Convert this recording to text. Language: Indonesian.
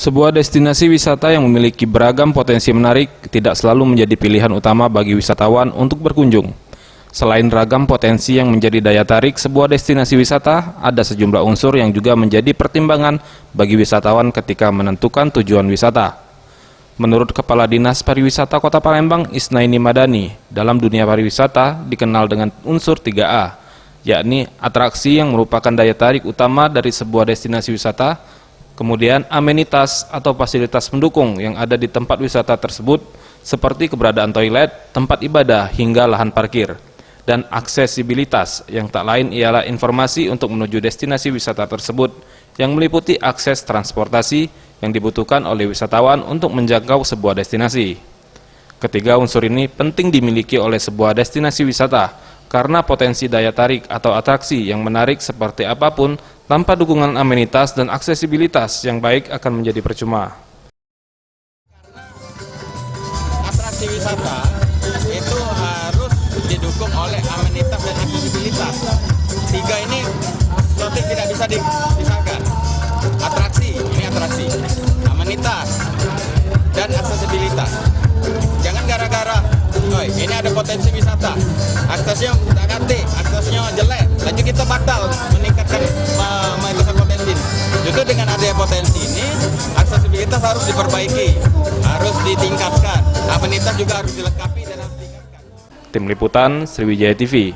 Sebuah destinasi wisata yang memiliki beragam potensi menarik tidak selalu menjadi pilihan utama bagi wisatawan untuk berkunjung. Selain ragam potensi yang menjadi daya tarik sebuah destinasi wisata, ada sejumlah unsur yang juga menjadi pertimbangan bagi wisatawan ketika menentukan tujuan wisata. Menurut Kepala Dinas Pariwisata Kota Palembang, Isnaini Madani, dalam dunia pariwisata dikenal dengan unsur 3A, yakni atraksi yang merupakan daya tarik utama dari sebuah destinasi wisata, kemudian amenitas atau fasilitas pendukung yang ada di tempat wisata tersebut seperti keberadaan toilet, tempat ibadah, hingga lahan parkir. Dan aksesibilitas yang tak lain ialah informasi untuk menuju destinasi wisata tersebut yang meliputi akses transportasi yang dibutuhkan oleh wisatawan untuk menjangkau sebuah destinasi. Ketiga unsur ini penting dimiliki oleh sebuah destinasi wisata karena potensi daya tarik atau atraksi yang menarik seperti apapun tanpa dukungan amenitas dan aksesibilitas yang baik akan menjadi percuma. Atraksi wisata itu harus didukung oleh amenitas dan aksesibilitas. Tiga ini seperti tidak bisa dipisahkan. Atraksi, ini atraksi, amenitas, dan aksesibilitas. Jangan gara-gara, ini ada potensi wisata, aksesnya tak ngerti, aksesnya jelek, lanjut kita batal meningkatkan potensi. Justru dengan adanya potensi ini, aksesibilitas harus diperbaiki, harus ditingkatkan, amenitas juga harus dilengkapi dan harus ditingkatkan. Tim Liputan Sriwijaya TV.